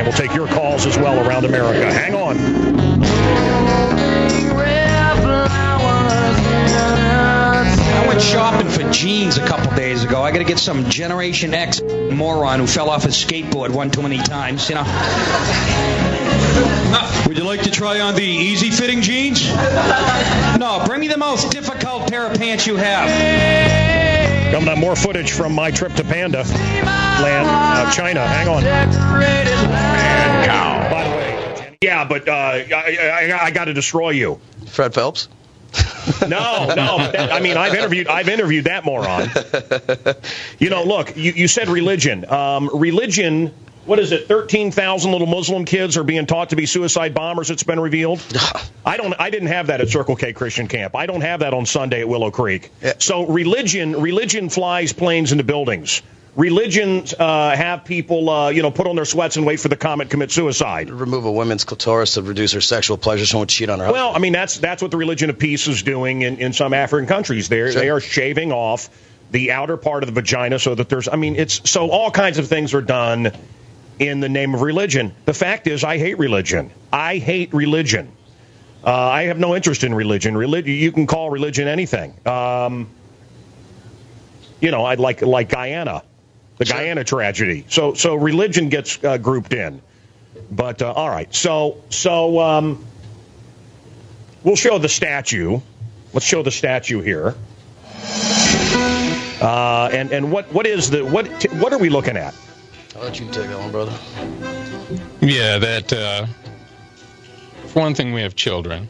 We'll take your calls as well around America. Hang on. I went shopping for jeans a couple days ago. I got to get some Generation X moron who fell off his skateboard one too many times, you know. Would you like to try on the easy-fitting jeans? No, bring me the most difficult pair of pants you have. Coming up, more footage from my trip to Panda Land, China. Hang on. Mancow. By the way, yeah, but I got to destroy you. Fred Phelps? No. I've interviewed that moron. You know, look, you said religion. Religion. What is it? 13,000 little Muslim kids are being taught to be suicide bombers. It's been revealed. I didn't have that at Circle K Christian Camp. I don't have that on Sunday at Willow Creek. Yeah. So religion flies planes into buildings. Religions have people, put on their sweats and wait for the comet, commit suicide. Remove a woman's clitoris to reduce her sexual pleasure so she won't cheat on her husband. Well, I mean, that's what the religion of peace is doing in some African countries. They are shaving off the outer part of the vagina so that so all kinds of things are done in the name of religion. The fact is, I hate religion. I have no interest in religion. You can call religion anything. I'd like Guyana. The Guyana tragedy. So religion gets grouped in. But, all right. So we'll show the statue. Let's show the statue here. And what are we looking at? I'll let you take that one, brother. Yeah, for one thing, we have children.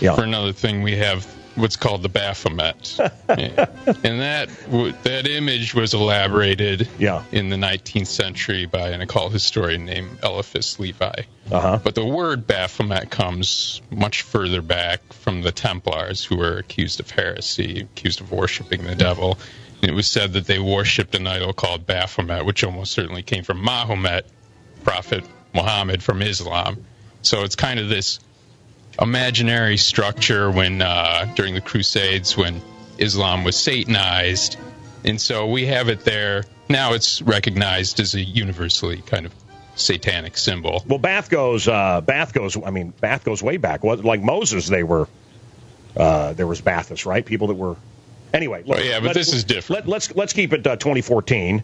Yeah. For another thing, we have what's called the Baphomet. And that image was elaborated in the 19th century by an occult historian named Eliphas Levi. But the word Baphomet comes much further back from the Templars, who were accused of heresy, accused of worshiping the devil. And it was said that they worshipped an idol called Baphomet, which almost certainly came from Mahomet, Prophet Muhammad from Islam. So it's kind of this imaginary structure when during the Crusades when Islam was Satanized, and so we have it there. Now it's recognized as a universally kind of satanic symbol. Well, Bath goes way back. Like Moses, there was Bathists, right? People that were anyway. Look, but this is different. Let's keep it 2014.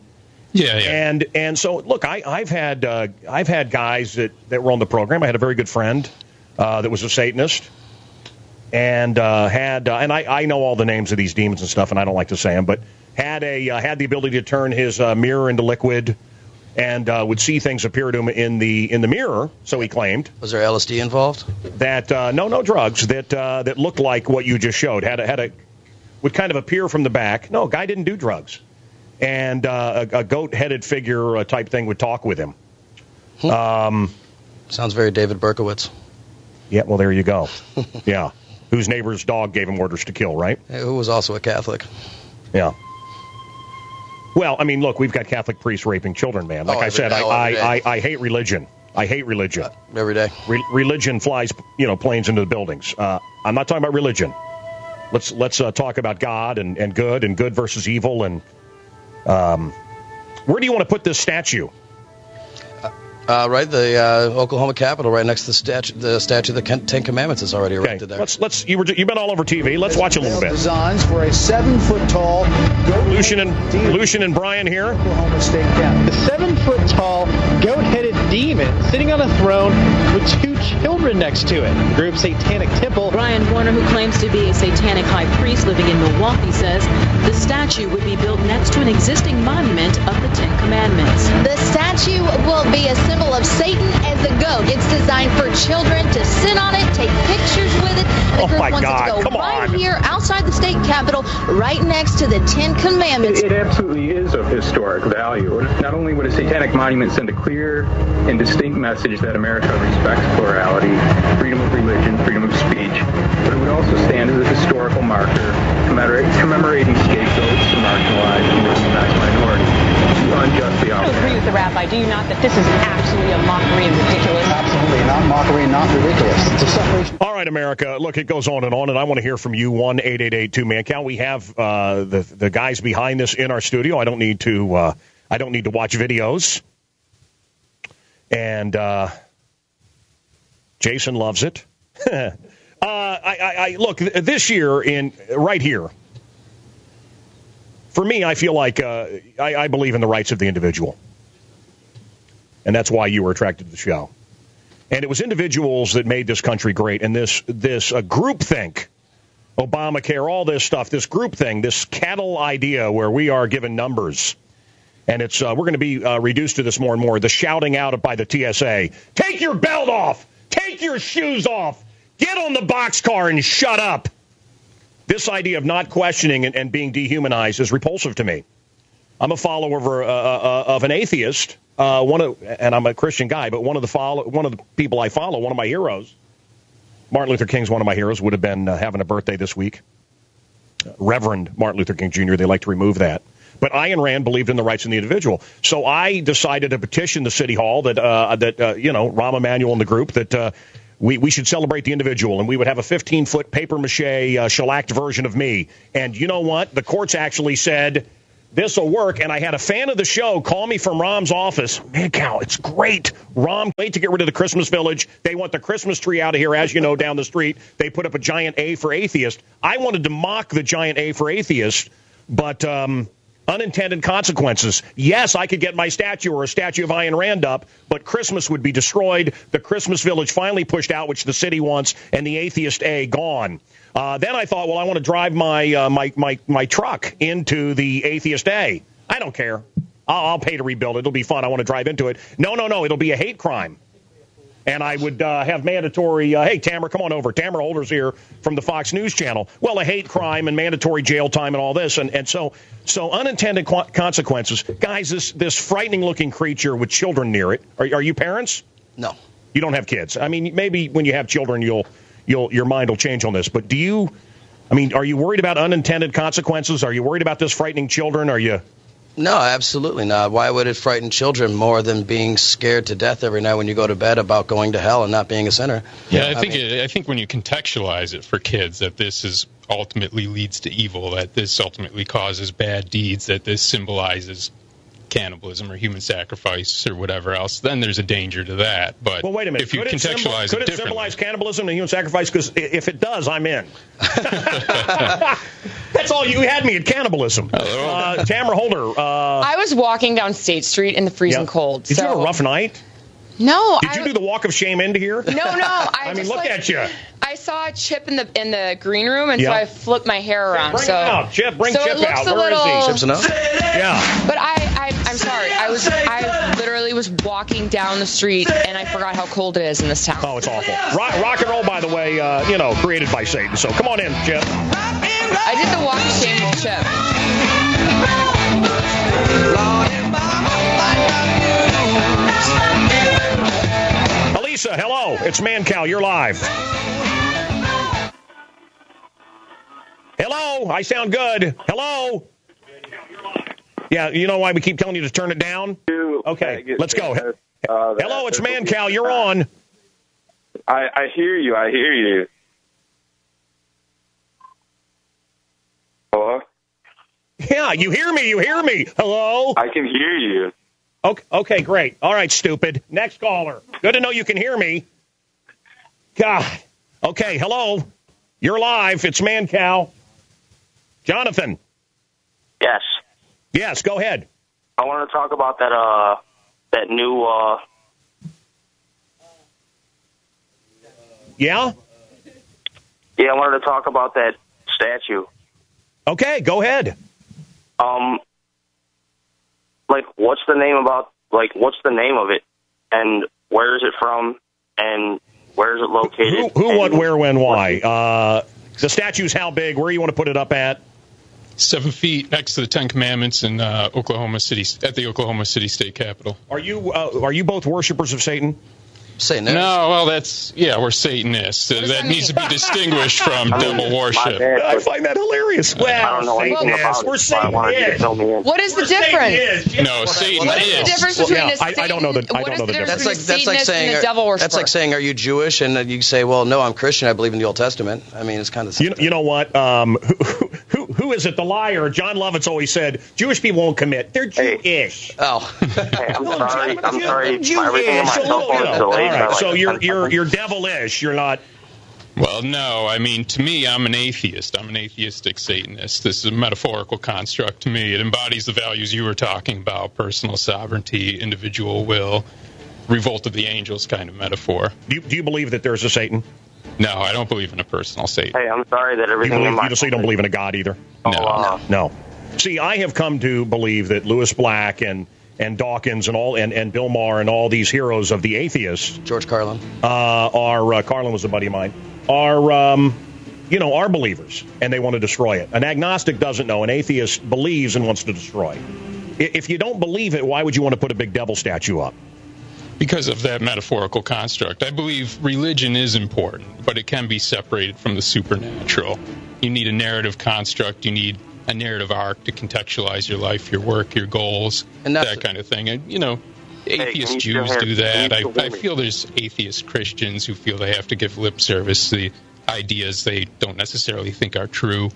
Yeah. And so look, I've had guys that were on the program. I had a very good friend that was a Satanist, and I know all the names of these demons and stuff, and I don't like to say them, but had the ability to turn his mirror into liquid, and would see things appear to him in the mirror. So he claimed. Was there LSD involved? That no drugs. That looked like what you just showed. Would kind of appear from the back. No, guy didn't do drugs, and a goat-headed figure type thing would talk with him. Sounds very David Berkowitz. Yeah, well, there you go. Yeah. Whose neighbor's dog gave him orders to kill, right? Who was also a Catholic. Yeah. Well, I mean, look, we've got Catholic priests raping children, man. Like I said, I hate religion. I hate religion. Every day. Religion flies, planes into the buildings. I'm not talking about religion. Let's talk about God and good versus evil. And where do you want to put this statue? Right, the Oklahoma Capitol, right next to the statue of the Ten Commandments is already erected there. You've been all over TV. Let's watch a little bit. Designs for a 7-foot-tall Lucian and Brian here. Oklahoma State Capitol. The 7-foot-tall goat-headed demon sitting on a throne with 2 children next to it. The group's Satanic Temple. Brian Warner, who claims to be a satanic high priest living in Milwaukee, says the statue would be built next to an existing monument of the Ten Commandments. The statue will be a symbol of Satan as a goat. It's designed for children to sit on it, take pictures with it. And the group wants it to go right here outside the state capitol, right next to the Ten Commandments. It absolutely is of historic value. Not only would a satanic monument send a clear and distinct message that America respects plurality, freedom of religion, freedom of speech, but it would also stand as a historical marker commemorating scapegoats to marginalized and marginalized minorities. Unjustly I agree with the rabbi, do you not, that this is absolutely a mockery and ridiculous? Absolutely not mockery, not ridiculous. It's a separation. All right, America. Look, it goes on, and I want to hear from you. 1-888-2-MANCOW. We have the guys behind this in our studio. I don't need to watch videos. And Jason loves it. Look, this year, right here, for me, I feel like I believe in the rights of the individual. And that's why you were attracted to the show. And it was individuals that made this country great. And this groupthink, Obamacare, all this stuff, this group thing, this cattle idea where we are given numbers. And it's we're going to be reduced to this more and more. The shouting out by the TSA, take your belt off, take your shoes off, get on the boxcar and shut up. This idea of not questioning and being dehumanized is repulsive to me. I'm a follower of an atheist, and I'm a Christian guy, but one of the people I follow, one of my heroes, Martin Luther King's one of my heroes, would have been having a birthday this week. Reverend Martin Luther King Jr., they like to remove that. But Ayn Rand believed in the rights of the individual. So I decided to petition the city hall that Rahm Emanuel and the group, that we should celebrate the individual, and we would have a 15-foot papier-mâché shellacked version of me. And you know what? The courts actually said, this will work, and I had a fan of the show call me from Rahm's office. Mancow, it's great. Rahm, wait to get rid of the Christmas village. They want the Christmas tree out of here, as you know, down the street. They put up a giant A for atheist. I wanted to mock the giant A for atheist, but unintended consequences. Yes, I could get my statue or a statue of Ayn Rand up, but Christmas would be destroyed. The Christmas village finally pushed out, which the city wants, and the atheist A gone. Then I thought, well, I want to drive my truck into the atheist A. I don't care. I'll pay to rebuild it. It'll be fun. I want to drive into it. No. It'll be a hate crime. And I would have mandatory, hey, Tamara, come on over. Tamara Holder's here from the Fox News Channel. Well, a hate crime and mandatory jail time and all this. And so unintended consequences. Guys, this frightening-looking creature with children near it. Are you parents? No. You don't have kids. I mean, maybe when you have children, your mind will change on this. But are you worried about unintended consequences? Are you worried about this frightening children? Are you? No, absolutely not. Why would it frighten children more than being scared to death every night when you go to bed about going to hell and not being a sinner? Yeah, I think when you contextualize it for kids, that this is ultimately leads to evil, that this ultimately causes bad deeds, that this symbolizes cannibalism or human sacrifice or whatever else, then there's a danger to that. But well, wait a minute. If you contextualize could it symbolize cannibalism and human sacrifice? Because if it does, I'm in. That's all you had me at cannibalism. Tamara Holder. I was walking down State Street in the freezing cold. Did you have a rough night? No. Did you do the walk of shame into here? No. I mean, look at you. I saw a Chip in the green room, and so I flipped my hair around. Bring him out. Chip, bring Chip out. Where is he? Chip's enough? Yeah. But I'm sorry. I literally was walking down the street, and I forgot how cold it is in this town. Oh, it's awful. Rock and roll, by the way, created by Satan. So come on in, Chip. I did the walk of shame with Chip. Elisa, hello. It's Mancow. You're live. Hello. I sound good. Hello. Yeah, you know why we keep telling you to turn it down? Okay, let's go. Hello, it's Mancow. You're on. I hear you. Hello? Yeah, you hear me. Hello? I can hear you. Okay, great. All right, stupid. Next caller. Good to know you can hear me. God. Okay, hello. You're live. It's Mancow. Jonathan. Yes. Yes, go ahead. I want to talk about that new Yeah? Yeah, I wanted to talk about that statue. Okay, go ahead. What's the name of it? And where is it from? And where is it located? Who, what, where, when, why? The statue's how big? Where you want to put it up at? 7 feet next to the Ten Commandments in Oklahoma City, at the Oklahoma City State Capitol. Are you both worshipers of Satan? Satanists? No, well, we're Satanists. That needs to be distinguished from devil worship. I find that hilarious. Well, I don't know anything about it. We're Satanists. What is the difference? No, Satan What is the difference between a Satan? I don't know the difference. That's like saying, are you Jewish? And you say, well, no, I'm Christian. I believe in the Old Testament. I mean, it's kind of the same thing. You know what? who is it? The liar. John Lovitz always said Jewish people won't commit. They're Jewish. Oh. Hey, I'm sorry. I'm sorry. Jewish. Everything on my cell phone is delayed. All right. So like you're devilish. You're not. Well, no. I mean, to me, I'm an atheist. I'm an atheistic Satanist. This is a metaphorical construct to me. It embodies the values you were talking about: personal sovereignty, individual will, revolt of the angels kind of metaphor. Do you believe that there's a Satan? No, I don't believe in a personal Satan. Hey, I'm sorry that everything in my You don't believe in a God either? No. See, I have come to believe that Lewis Black and Dawkins and Bill Maher and all these heroes of the atheists, George Carlin, Carlin was a buddy of mine, are believers, and they want to destroy it. An agnostic doesn't know. An atheist believes and wants to destroy. If you don't believe it, why would you want to put a big devil statue up? Because of that metaphorical construct. I believe religion is important, but it can be separated from the supernatural. You need a narrative construct. You need a narrative arc to contextualize your life, your work, your goals, and that kind of thing. And, atheist Jews do that. I feel there's atheist Christians who feel they have to give lip service to the ideas they don't necessarily think are true.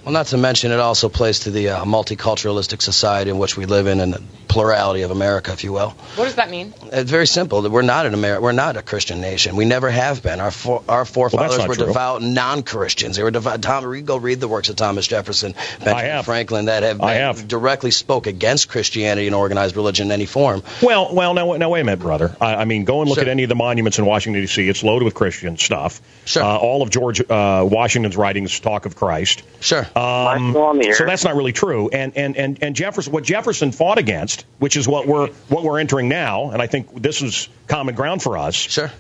Well, not to mention it also plays to the multiculturalistic society in which we live in and the plurality of America, if you will. What does that mean? It's very simple. We're not an We're not a Christian nation. We never have been. Our forefathers were devout non-Christians. They were devout. Go read the works of Thomas Jefferson, Benjamin Franklin, that have directly spoke against Christianity and organized religion in any form. Well, now wait a minute, brother. I mean, go and look at any of the monuments in Washington, D.C. It's loaded with Christian stuff. Sure. All of George Washington's writings talk of Christ. Sure. So that's not really true. And Jefferson, what Jefferson fought against, which is what we're entering now, and I think this is common ground for us. Sure.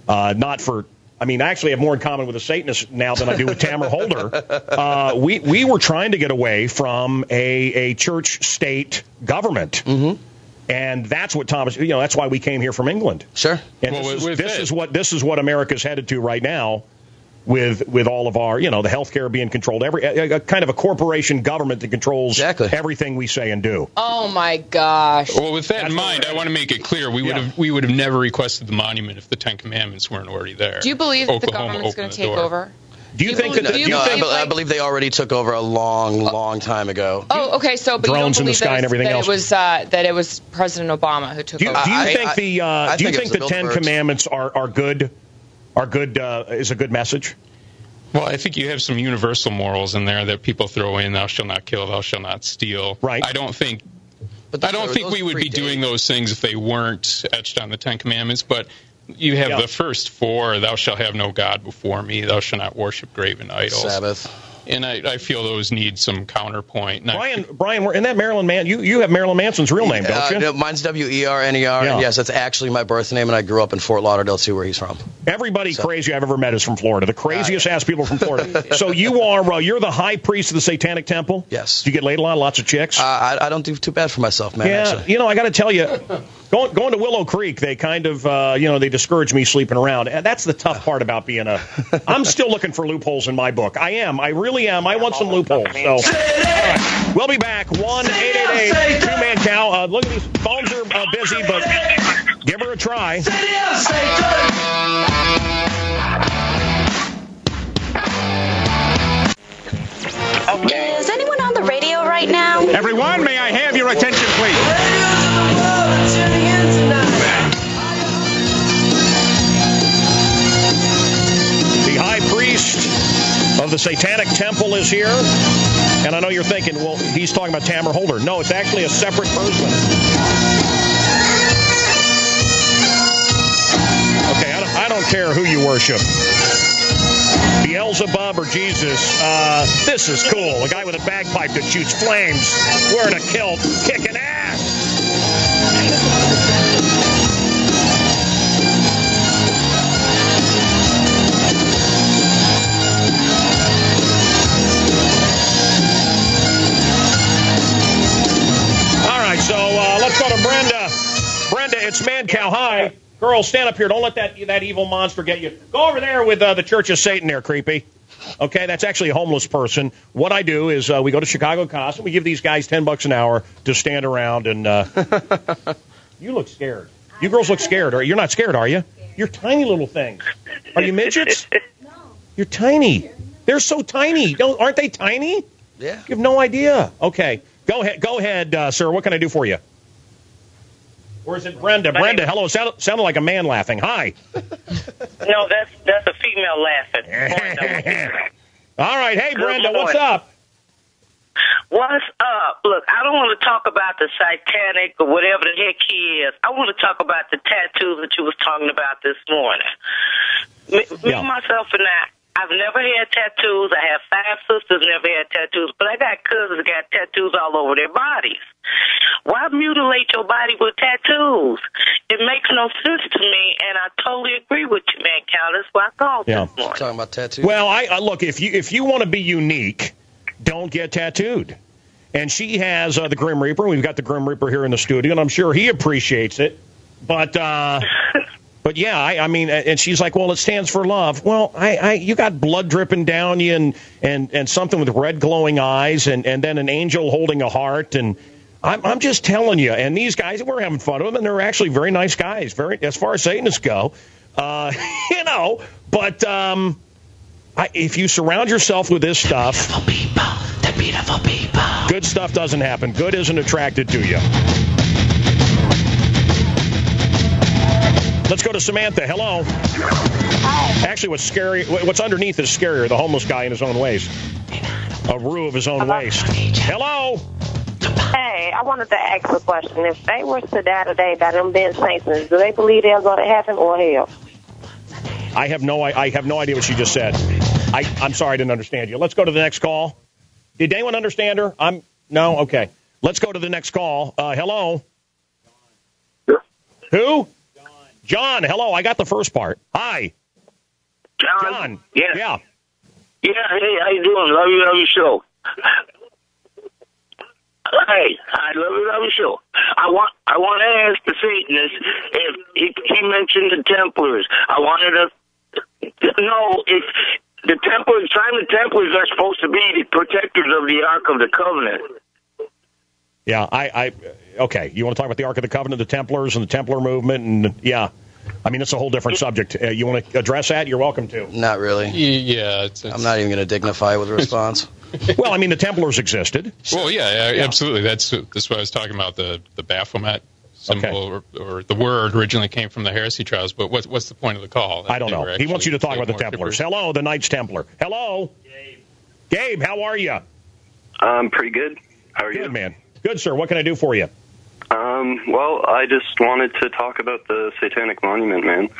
Not for. I mean, I actually have more in common with a Satanist now than I do with Tamara Holder. We were trying to get away from a church-state government. Mm-hmm. And that's what Thomas. That's why we came here from England. Sure. And this is what America's headed to right now. With all of our, the healthcare being controlled, a kind of a corporation government that controls everything we say and do. Oh my gosh! Well, with that in mind, I want to make it clear we would have never requested the monument if the Ten Commandments weren't already there. Do you believe that the government's going to take over? Do you think that? I believe they already took over a long time ago. Oh, okay. So, but drones in the sky and everything else. That it was President Obama who took over. Do you think the Ten Commandments are good? Is a good message? Well, I think you have some universal morals in there that people throw in: "Thou shalt not kill, thou shalt not steal." Right. I don't think we would be doing those things if they weren't etched on the Ten Commandments. But you have the first four: "Thou shalt have no god before me. Thou shalt not worship graven idols." Sabbath. And I feel those need some counterpoint. Brian, we're in that Marilyn Man. You have Marilyn Manson's real name, don't you? No, mine's Werner. Yeah. Yes, that's actually my birth name, and I grew up in Fort Lauderdale, too, where he's from. Everybody crazy I've ever met is from Florida. The craziest ass people from Florida. So you're the high priest of the Satanic Temple? Yes. Do you get laid a lot? Lots of chicks? I don't do too bad for myself, man. Yeah, actually. I got to tell you, going to Willow Creek, they kind of, they discourage me sleeping around. And that's the tough part about being I'm still looking for loopholes in my book. I am. I really am. I want some loopholes. So, all right. We'll be back. 1-888 2-Man-Cow. Look at these phones are busy, but give her a try. Is anyone on the radio right now? Everyone, may I have your attention, please? The high priest of the Satanic Temple is here. And I know you're thinking, well, he's talking about Tamara Holder. No, it's actually a separate person. Okay, I don't care who you worship. Beelzebub or Jesus. This is cool. A guy with a bagpipe that shoots flames, wearing a kilt, kicking ass. So let's go to Brenda. Brenda, it's Mancow. Hi. Girl, stand up here. Don't let that evil monster get you. Go over there with the Church of Satan there, creepy. Okay, that's actually a homeless person. What I do is we go to Chicago Cost and we give these guys $10 an hour to stand around and you look scared. You girls look scared. You're not scared, are you? You're tiny little things. Are you midgets? No. You're tiny. They're so tiny. Aren't they tiny? Yeah. You have no idea. Okay. Go ahead, sir. What can I do for you? Or is it Brenda? Brenda, hello. Sounded like a man laughing. Hi. No, that's a female laughing. All right. Hey, Brenda, what's up? What's up? Look, I don't want to talk about the satanic or whatever the heck he is. I want to talk about the tattoos that you was talking about this morning. Me myself, and I've never had tattoos. I have 5 sisters never had tattoos, but I got cousins that got tattoos all over their bodies. Why mutilate your body with tattoos? It makes no sense to me, and I totally agree with you, Mancow. That's why I called this morning. Talking about tattoos. Well, I look, if you want to be unique, don't get tattooed. And she has the Grim Reaper. We've got the Grim Reaper here in the studio, and I'm sure he appreciates it. But yeah, I mean, and she's like, well, it stands for love. Well, you got blood dripping down you and something with red glowing eyes and then an angel holding a heart. And I'm just telling you, and these guys, we're having fun with them, and they're actually very nice guys, very as far as Satanists go. But if you surround yourself with this stuff, the beautiful people. Good stuff doesn't happen. Good isn't attracted to you. Let's go to Samantha. Hello. Hi. Actually, what's underneath is scarier, the homeless guy in his own waist. A roux of his own waist. Hello. Hey, I wanted to ask a question. If they were to die today by them being saints, do they believe they'll go to heaven or hell? I have no idea what she just said. I'm sorry, I didn't understand you. Let's go to the next call. Did anyone understand her? No? Okay. Let's go to the next call. Hello? John. Who? John, hello. I got the first part. Hi. John. Yeah. Yeah, hey, how you doing? Love your show. Hey, I love your show. I want to ask the Satanist if he mentioned the Templars. I wanted to know if the Templars are supposed to be the protectors of the Ark of the Covenant. Yeah, okay. You want to talk about the Ark of the Covenant, the Templars, and the Templar movement, and yeah. I mean, it's a whole different subject. You want to address that? You're welcome to. Not really. Yeah. I'm not even going to dignify with a response. Well, I mean, the Templars existed. Well, yeah, absolutely. That's what I was talking about, the Baphomet symbol, or the word originally came from the heresy trials, but what's the point of the call? I don't know. He wants you to talk about the Templars. Hello, the Knights Templar. Hello. Gabe, how are you? I'm pretty good. How are you? Good, man. Good, sir. What can I do for you? Well, I just wanted to talk about the Satanic Monument, man.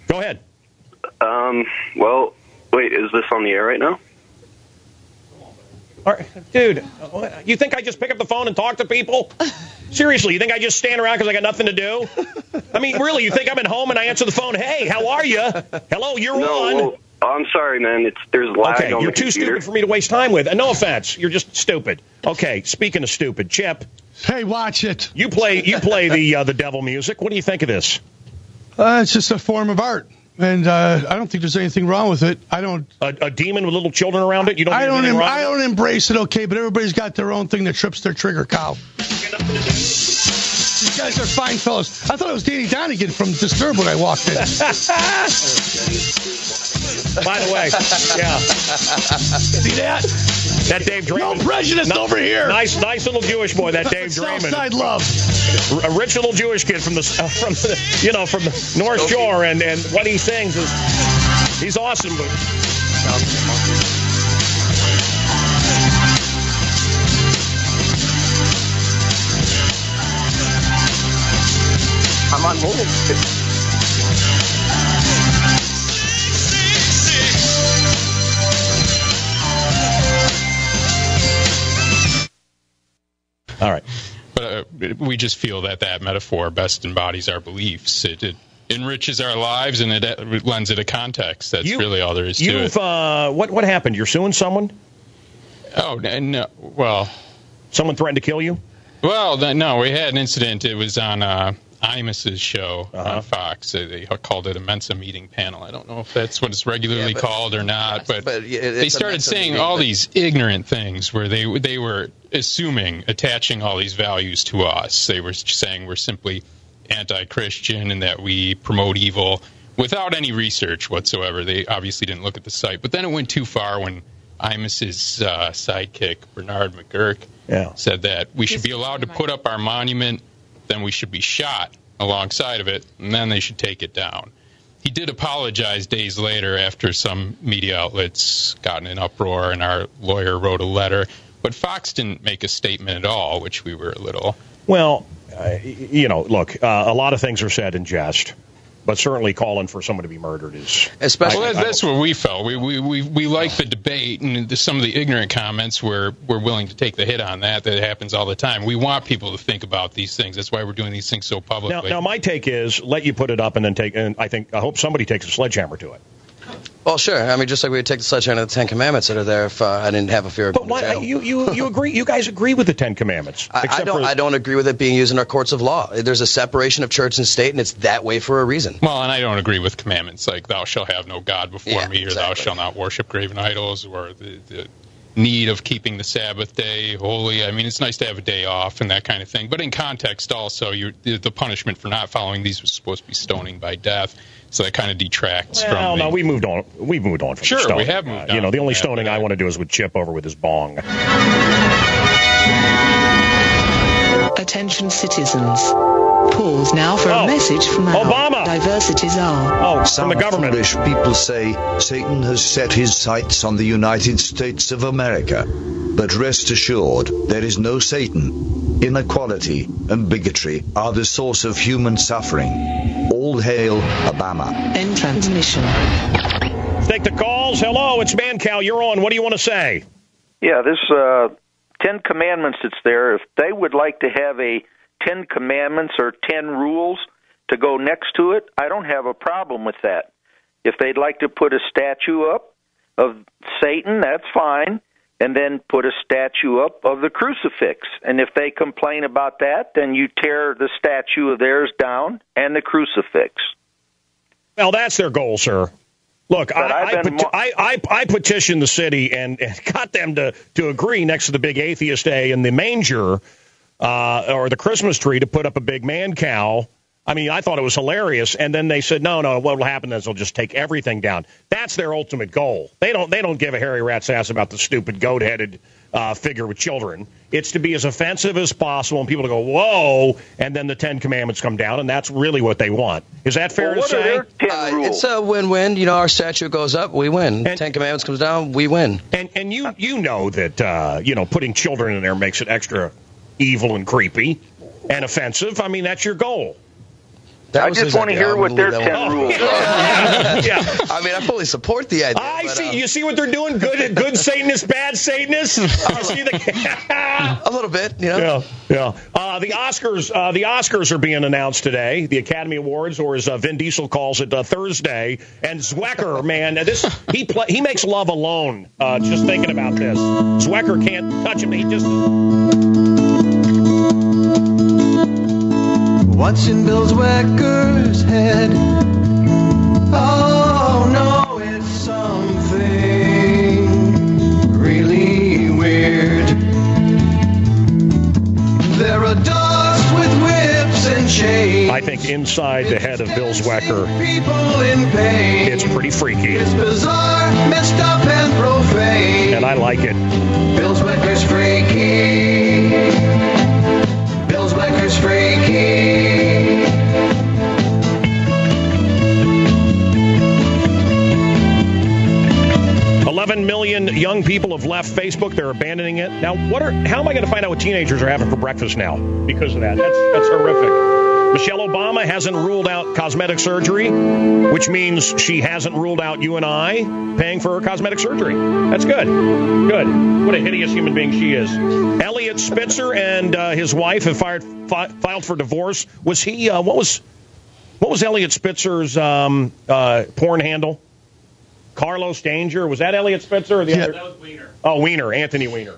Go ahead. Well, wait, is this on the air right now? All right, dude, you think I just pick up the phone and talk to people? Seriously, you think I just stand around because I got nothing to do? I mean, really, you think I'm at home and I answer the phone, hey, how are you? Hello, you're on. Well, I'm sorry, man. There's lag on the you're too stupid for me to waste time with. No offense. You're just stupid. Okay, speaking of stupid, Chip. Hey, watch it. You play the devil music. What do you think of this? It's just a form of art. And I don't think there's anything wrong with it. I don't. A demon with little children around it? I don't embrace it, okay, but everybody's got their own thing that trips their trigger cow. These guys are fine fellows. I thought it was Danny Donegan from Disturbed when I walked in. By the way, yeah. See that? That Dave Draymond. No prejudice over here. Nice little Jewish boy, that Dave Draymond. Southside love. A rich little Jewish kid from the North Shore, and what he sings is he's awesome. But I'm on move. All right. But we just feel that metaphor best embodies our beliefs. It enriches our lives, and it lends it a context. That's really all there is to it. What happened? You're suing someone? Oh, no. Well, someone threatened to kill you? Well, no. We had an incident. It was on Imus's show on Fox. They called it a Mensa meeting panel. I don't know if that's what it's regularly called or not, but they started saying all these ignorant things where they were attaching all these values to us. They were saying we're simply anti-Christian and that we promote evil without any research whatsoever. They obviously didn't look at the site. But then it went too far when Imus's sidekick, Bernard McGurk, said that we should be allowed to put up our monument, then we should be shot alongside of it, and then they should take it down. He did apologize days later after some media outlets got in an uproar, and our lawyer wrote a letter. But Fox didn't make a statement at all, which we were a little... Well, look, a lot of things are said in jest. But certainly calling for someone to be murdered is... Especially, that's what we felt. We like the debate, and some of the ignorant comments, we're willing to take the hit on that. That happens all the time. We want people to think about these things. That's why we're doing these things so publicly. Now my take is, let you put it up and then take... And I hope somebody takes a sledgehammer to it. Well, sure. I mean, just like we would take the sledgehammer to the Ten Commandments that are there if I didn't have a fear of going to jail. You agree? You guys agree with the Ten Commandments? I don't agree with it being used in our courts of law. There's a separation of church and state, and it's that way for a reason. Well, and I don't agree with commandments like "Thou shalt have no god before me," or "Thou shalt not worship graven idols," or the need of keeping the Sabbath day holy. I mean, it's nice to have a day off and that kind of thing. But in context, also, the punishment for not following these was supposed to be stoning by death. So that kind of detracts from. Well, no, we moved on. We've moved on from sure, stoning. We have moved on. The only stoning I want to do is with Chip over with his bong. Attention citizens. Pause now for a message from our Obama. Diversity Czar. From the government. Foolish people say Satan has set his sights on the United States of America. But rest assured, there is no Satan. Inequality and bigotry are the source of human suffering. All hail Obama. End transmission. Let's take the calls. Hello, it's Mancow. You're on. What do you want to say? Yeah, this Ten Commandments that's there, if they would like to have a 10 Commandments or 10 rules to go next to it, I don't have a problem with that. If they'd like to put a statue up of Satan, that's fine, and then put a statue up of the crucifix. And if they complain about that, then you tear the statue of theirs down and the crucifix. Well, that's their goal, sir. Look, I petitioned the city and got them to agree next to the big atheist day in the manger or the Christmas tree to put up a big man cow. I mean, I thought it was hilarious. And then they said, no, what will happen is they'll just take everything down. That's their ultimate goal. They don't give a hairy rat's ass about the stupid goat-headed figure with children. It's to be as offensive as possible and people to go, whoa, and then the Ten Commandments come down, and that's really what they want. Is that fair to say? It's a win-win. Our statute goes up, we win. And Ten Commandments comes down, we win. And you know that, putting children in there makes it extra evil and creepy and offensive. I mean, that's your goal. I just want to hear what their 10 rules are. Yeah. I mean, I fully support the idea. I see. You see what they're doing? Good Satanists, bad Satanists. You see a little bit, Yeah. The Oscars are being announced today. The Academy Awards, or as Vin Diesel calls it, Thursday. And Zwecker, man, he makes love alone. Just thinking about this, Zwecker can't touch him. He just. What's in Bill Zwecker's head? Oh no, it's something really weird. There are dogs with whips and chains. I think inside the head of Bill Zwecker, people in pain. It's pretty freaky. It's bizarre, messed up, and profane. And I like it. Bill Zwecker's freaky. Bill Zwecker's freaky. 11 million young people have left Facebook. They're abandoning it. Now, how am I going to find out what teenagers are having for breakfast now because of that? That's horrific. Michelle Obama hasn't ruled out cosmetic surgery, which means she hasn't ruled out you and I paying for her cosmetic surgery. That's good. Good. What a hideous human being she is. Elliot Spitzer and his wife have filed for divorce. Was he? What was Elliot Spitzer's porn handle? Carlos Danger. Was that Elliot Spitzer or the other? That was Wiener. Oh, Wiener. Anthony Wiener.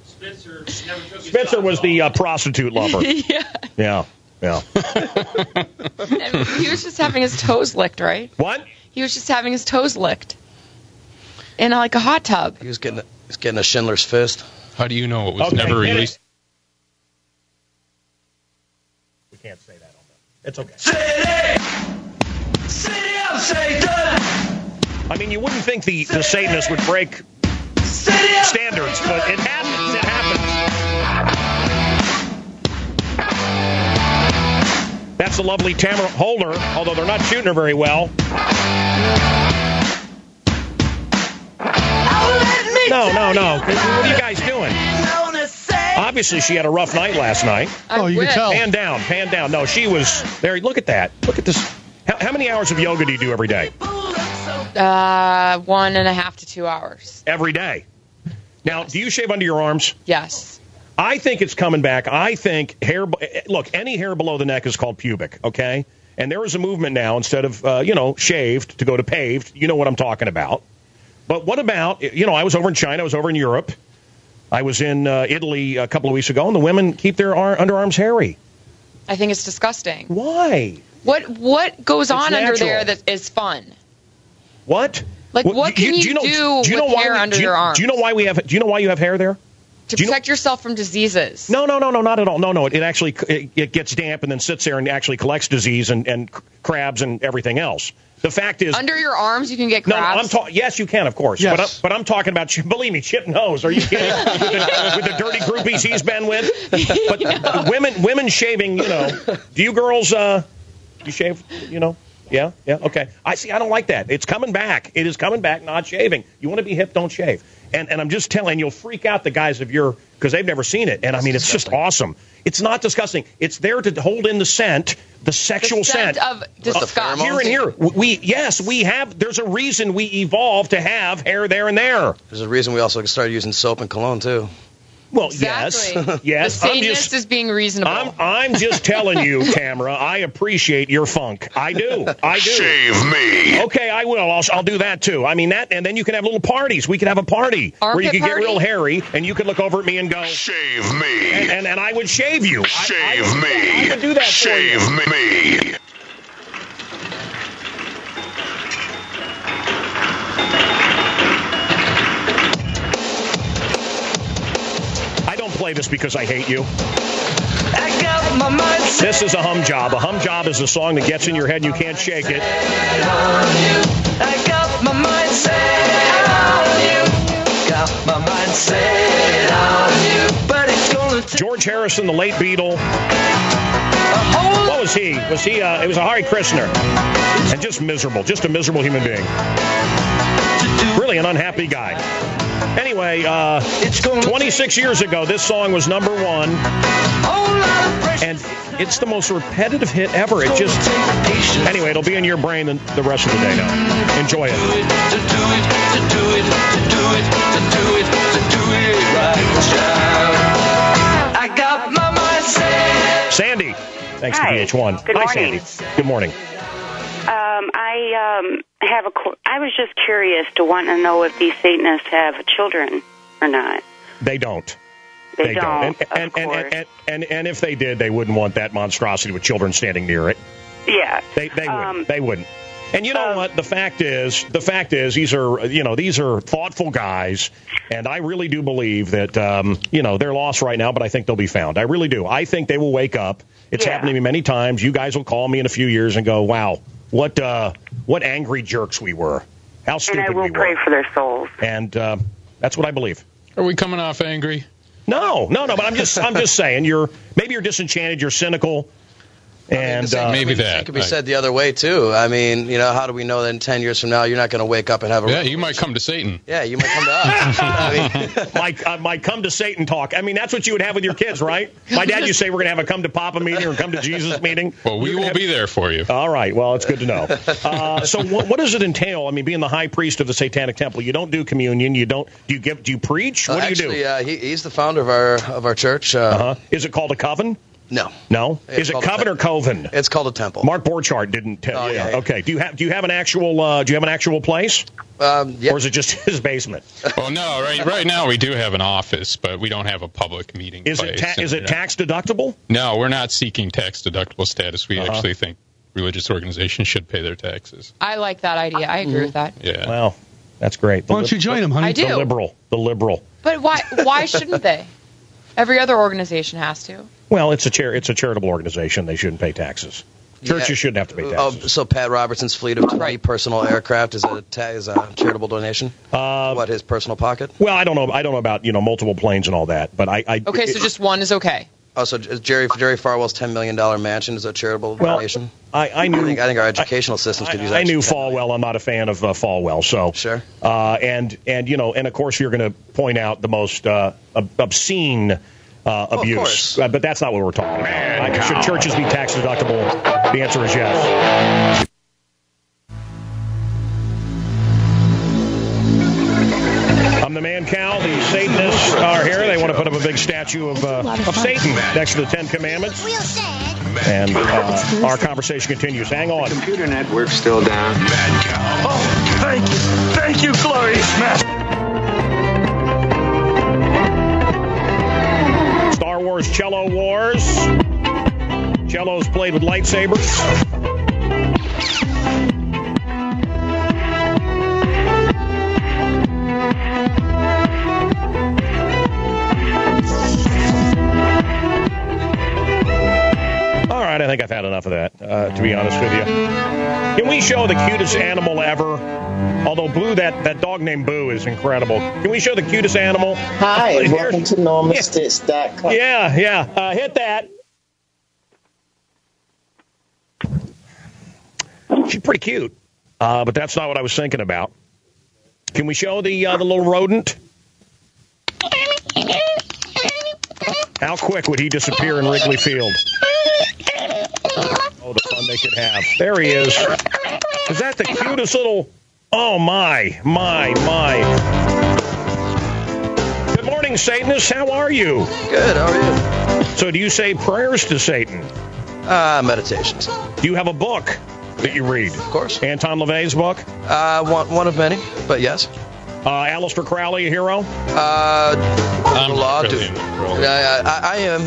Spitzer never took his Spitzer was the prostitute lover. Yeah. Yeah. And he was just having his toes licked, right? What? He was just having his toes licked in like a hot tub. He was getting a Schindler's fist. How do you know it was never released? We can't say that on that. It's okay. City of Satan. I mean, you wouldn't think the Satanists would break standards, but it happens. It happens. That's the lovely Tamara Holder, although they're not shooting her very well. No. What are you guys doing? Obviously, she had a rough night last night. Oh, you can tell. Pan down. No, she was there. Look at that. Look at this. How many hours of yoga do you do every day? 1.5 to 2 hours. Every day. Now, do you shave under your arms? Yes. I think it's coming back. I think any hair below the neck is called pubic, okay? And there is a movement now, instead of, shaved, to go to paved. You know what I'm talking about. But what about, I was over in China, I was over in Europe. I was in Italy a couple of weeks ago, and the women keep their underarms hairy. I think it's disgusting. Why? What goes on under there that is fun? What? Like, what can you do with hair under your arms? Do you know why you have hair there? To protect yourself from diseases. No, not at all. No, it actually it gets damp and then sits there and actually collects disease and crabs and everything else. The fact is, under your arms you can get crabs. No, yes, you can, of course. Yes. But I'm talking about, believe me, chip nose. Are you kidding? with the dirty groupies he's been with. But women shaving, do you girls you shave? Yeah, okay. I don't like that. It's coming back. It is coming back. Not shaving. You want to be hip, don't shave. And I'm just telling, you'll freak out the guys because they've never seen it. And I mean, it's just awesome. It's not disgusting. It's there to hold in the scent, the sexual scent of disgust. Here and here. We have. There's a reason we evolved to have hair there and there. There's a reason we also started using soap and cologne too. Well, exactly. yes. The Satanist is being reasonable. I'm just telling you, Tamara, I appreciate your funk. I do. Shave me. Okay, I will. I'll do that, too. I mean, that, and then you can have little parties. We could have a party where you could get real hairy, and you could look over at me and go, shave me. And I would shave you. Shave me. I would do that shave for you. Me. Play this because I hate you. This is a hum job. A hum job is a song that gets in your head and you can't shake it. I got my mind set on you. Got my mind set on you. But it's gonna take George Harrison, the late Beatle. What was he? It was a Hare Krishna. And just miserable. Just a miserable human being. Really an unhappy guy. Anyway, 26 years ago, this song was #1, and it's the most repetitive hit ever. Anyway, it'll be in your brain the rest of the day now. Enjoy it. I got my mind set. Sandy, thanks to VH1. Good morning. Hi, Sandy. Good morning. I was just curious to want to know if these Satanists have children or not. They don't. They don't. And if they did, they wouldn't want that monstrosity with children standing near it. Yeah. They wouldn't. They wouldn't. And you know what? The fact is, these are thoughtful guys, and I really do believe that, they're lost right now, but I think they'll be found. I really do. I think they will wake up. It's happened to me many times. You guys will call me in a few years and go, wow, what angry jerks we were. How stupid we were. And I will pray for their souls. And that's what I believe. Are we coming off angry? No, but I'm just saying, maybe you're disenchanted, you're cynical. And maybe that it could be said the other way too. I mean, how do we know that in 10 years from now you're not going to wake up and have a? Yeah, you might come to Satan. Yeah, you might come to us. My come to Satan talk. I mean, that's what you would have with your kids, right? My dad used to say we're going to have a come to Papa meeting or come to Jesus meeting. Well, we will be there for you. All right. Well, it's good to know. So, what does it entail? I mean, being the high priest of the Satanic Temple, you don't do communion. You don't. Do you preach? What do you do? Actually, he's the founder of our church. Is it called a coven? No. Is it coven or coven? It's called a temple. Mark Borchardt didn't tell you. Yeah. Okay. Do you have an actual place? Yeah. Or is it just his basement? Well, no. Right now we do have an office, but we don't have a public meeting place. Is it tax deductible? No, we're not seeking tax deductible status. We actually think religious organizations should pay their taxes. I like that idea. I agree with that. Yeah. Well, that's great. Why don't you join them, honey? I do. The liberal. But why shouldn't they? Every other organization has to. Well, it's a charitable organization. They shouldn't pay taxes. Churches shouldn't have to pay taxes. So Pat Robertson's fleet of 20 personal aircraft is a charitable donation? What, his personal pocket? Well, I don't know about multiple planes and all that, but Okay, so just one is okay. Also, Jerry Falwell's $10 million mansion is a charitable donation. I knew. I think our educational systems could use that. I knew Falwell. I'm not a fan of Falwell. So sure. And of course you're going to point out the most obscene abuse, but that's not what we're talking about. Should churches be tax deductible? The answer is yes. I'm the Mancow. The Satanists are here. They want to put up a big statue of Satan next to the Ten Commandments. And our conversation continues. Hang on. The computer network's still down. Mancow. Oh, thank you. Thank you, glorious master. Star Wars Cello Wars. Cellos played with lightsabers. All right, I think I've had enough of that, to be honest with you. Can we show the cutest animal ever? Although Boo, that dog named Boo is incredible. Can we show the cutest animal? Hi, welcome to NormalStitch.com. Yeah. Hit that. She's pretty cute, but that's not what I was thinking about. Can we show the little rodent? How quick would he disappear in Wrigley Field? Oh, the fun they could have. There he is. Is that the cutest little... Oh, my. Good morning, Satanists. How are you? Good. How are you? So do you say prayers to Satan? Meditations. Do you have a book that you read? Of course. Anton LaVey's book? One of many, but yes. Aleister Crowley, a hero? I'm the law. I am.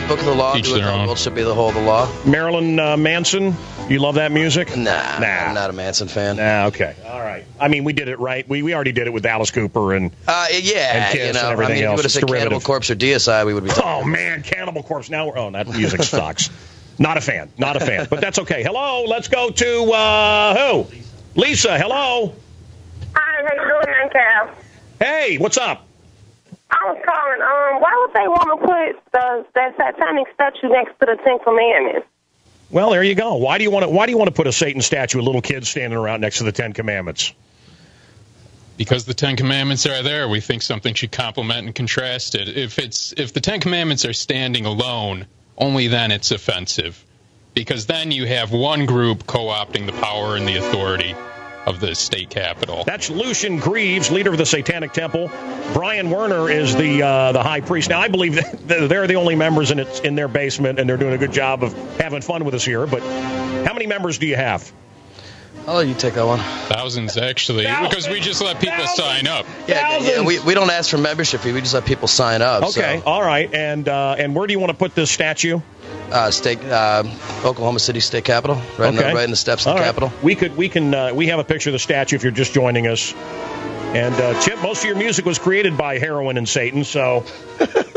Book of the Law. Teach their own. World should be the whole of the law. Marilyn Manson? You love that music? Nah. I'm not a Manson fan. Nah, okay. All right. I mean, we did it right. We already did it with Alice Cooper and and Kiss and everything else. I mean, if you would have said Cannibal Corpse or Deicide, we would be talking. Oh, man, Cannibal Corpse. Now that music sucks. Not a fan. But that's okay. Hello, let's go to, who? Lisa, hello. Hi, how you doing, Mancow? Hey, what's up? I was calling. Why would they want to put that satanic statue next to the Ten Commandments? Well, there you go. Why do you want to put a Satan statue with little kids standing around next to the Ten Commandments? Because the Ten Commandments are there, we think something should complement and contrast it. If the Ten Commandments are standing alone, only then it's offensive, because then you have one group co-opting the power and the authority of the state capital. That's Lucian Greaves, leader of the Satanic Temple. Brian Werner is the high priest. Now, I believe that they're the only members, and it's in their basement, and they're doing a good job of having fun with us here. But how many members do you have? I'll let you take that one. Thousands, actually, because we just let people sign up. Yeah, we don't ask for membership fee. We just let people sign up. Okay, all right. And where do you want to put this statue? Oklahoma City State Capitol, right in the steps of the Capitol. We have a picture of the statue if you're just joining us. And Chip, most of your music was created by heroin and Satan, so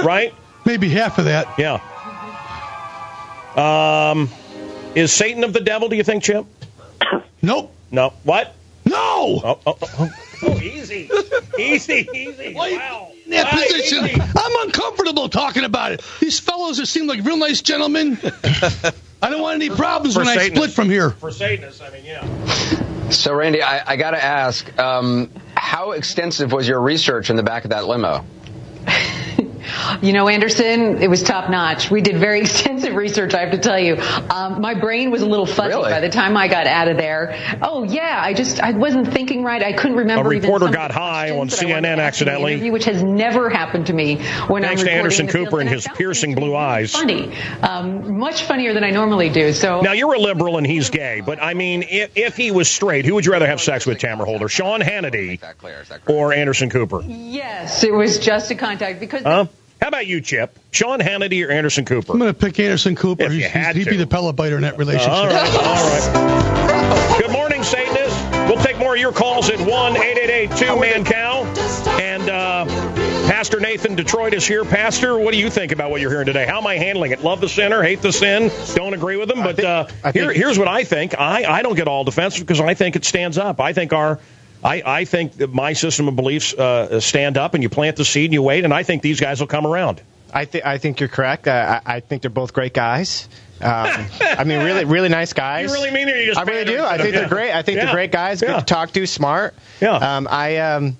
right? Maybe half of that. Yeah. Is Satan of the devil? Do you think, Chip? Nope. No. What? No. Oh, easy. Wow. In that position, easy. I'm uncomfortable talking about it. These fellows that seem like real nice gentlemen. I don't want any problems when I split from here. For Satanists, I mean, yeah. So, Randy, I got to ask, how extensive was your research in the back of that limo? You know, Anderson, it was top notch. We did very extensive research, I have to tell you. My brain was a little fuzzy by the time I got out of there. Oh, yeah, I wasn't thinking right. I couldn't remember. A reporter got high on CNN accidentally. Which has never happened to me when I'm recording. Thanks to Anderson Cooper and his piercing blue eyes. Funny. Much funnier than I normally do. So now, you're a liberal and he's gay, but I mean, if he was straight, who would you rather have sex with, Tamara Holder? Sean Hannity or Anderson Cooper? Yes, it was just a contact because... How about you, Chip? Sean Hannity or Anderson Cooper? I'm going to pick Anderson Cooper. He'd be the pellet biter in that relationship. All right. Good morning, Satanists. We'll take more of your calls at 1-888-2-MANCOW. And Pastor Pastor Nathan Detroit is here. Pastor, what do you think about what you're hearing today? How am I handling it? Love the sinner, hate the sin, don't agree with him. But here's what I think. I don't get all defensive because I think it stands up. I think that my system of beliefs stand up, and you plant the seed and you wait, and I think these guys will come around. I think you're correct. I think they're both great guys. I mean, really nice guys. You really mean it? Or you just I really do. I think they're great. I think they're great guys. Good to talk to, smart. Yeah.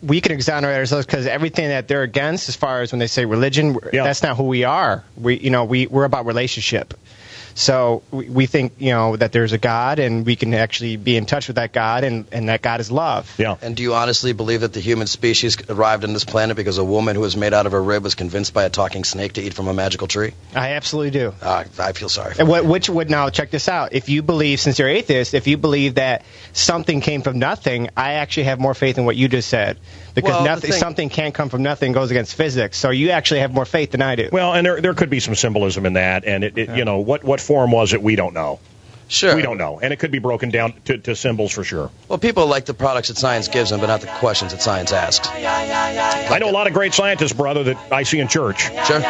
We can exonerate ourselves because everything that they're against, as far as when they say religion, that's not who we are. We're about relationship. So we think, that there's a God, and we can actually be in touch with that God, and that God is love. Yeah. And do you honestly believe that the human species arrived on this planet because a woman who was made out of a rib was convinced by a talking snake to eat from a magical tree? I absolutely do. I feel sorry. Now check this out. If you believe, since you're atheist, if you believe that something came from nothing, I actually have more faith in what you just said. Because something can't come from nothing, goes against physics. So you actually have more faith than I do. Well, and there could be some symbolism in that, and what form was it? We don't know. Sure. We don't know, and it could be broken down to symbols for sure. Well, people like the products that science gives them, but not the questions that science asks. I know a lot of great scientists, brother, that I see in church. Sure.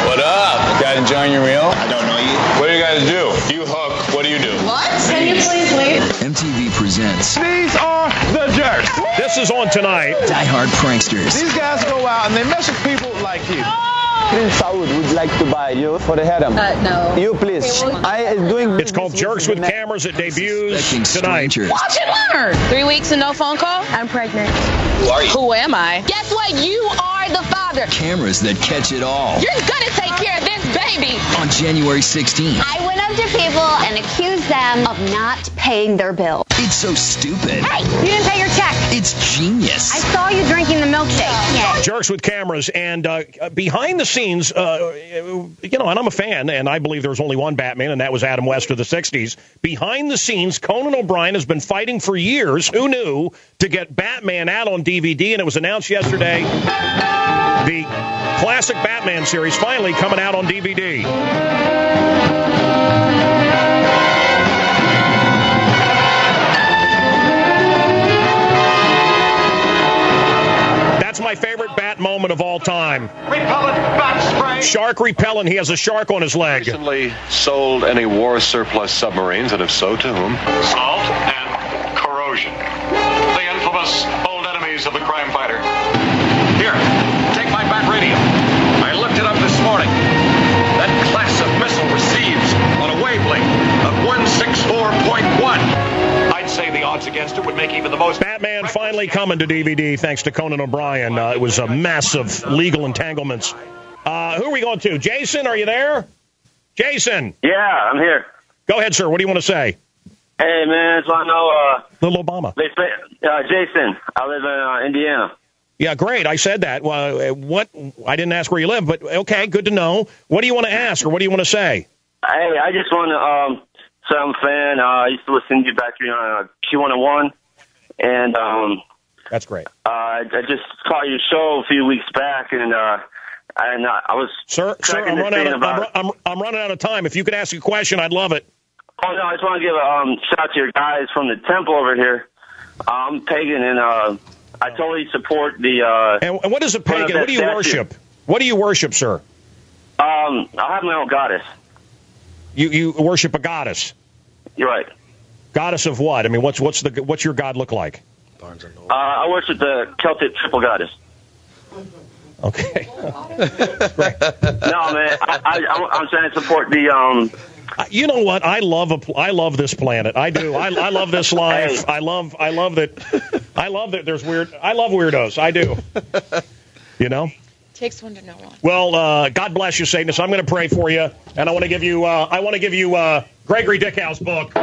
What up? You guys enjoying your meal? I don't know you. What do you guys do? You hook. What do you do? What? Can you please leave? MTV presents. These are the jerks. This is on tonight. Die Hard Pranksters. These guys go out and they mess with people like you. Prince Saud would like to buy you for the harem. No. You please. It's called Jerks with Cameras. It debuts tonight. Watch and learn. 3 weeks and no phone call? I'm pregnant. Who are you? Who am I? Guess what? You are the father. Cameras that catch it all. You're gonna take care of this baby. On January 16th. I went up to people and accused them of not paying their bill. It's so stupid. Hey, you didn't pay your check. It's genius. I saw you drinking the milkshake. Yeah. Jerks with Cameras, and behind the scenes, and I'm a fan, and I believe there was only one Batman, and that was Adam West of the 60s. Behind the scenes, Conan O'Brien has been fighting for years, who knew, to get Batman out on DVD, and it was announced yesterday. The classic Batman series finally coming out on DVD. That's my favorite Bat moment of all time. Repellent bat spray. Shark repellent. He has a shark on his leg. Recently sold any war surplus submarines, and if so, to whom? Salt and corrosion. The infamous old enemies of the crime fighter. Here, take my bat radio. I looked it up this morning. That class of missile receives on a wavelength of 164.1. I'd say the odds against it would make even the most... Batman finally coming to DVD thanks to Conan O'Brien. It was a mess of legal entanglements. Who are we going to? Jason, are you there? Jason. Yeah, I'm here. Go ahead, sir. What do you want to say? Hey, man, so I know... Little Obama. Jason, I live in Indiana. Yeah, great. I said that. Well, what? I didn't ask where you live, but okay, good to know. What do you want to ask, or what do you want to say? Hey, I just want to say I'm a fan. I used to listen to you back here on Q101, and that's great. I just caught your show a few weeks back, and I was sir, I'm running out of time. If you could ask a question, I'd love it. Oh no, I just want to give a shout out to your guys from the temple over here. I'm pagan, and I totally support the. And what is a pagan? What do you worship? What do you worship, sir? I have my own goddess. You worship a goddess. You're right. Goddess of what? I mean, what's your god look like? I worship the Celtic triple goddess. Okay. No, man, I'm trying to support the. You know what? I love this planet. I do. I love this life. Hey. I love that there's weird. I love weirdos. I do. You know? Takes one to know one. Well, God bless you, Satanist. I'm going to pray for you, and I want to give you Gregory Dickhow's book.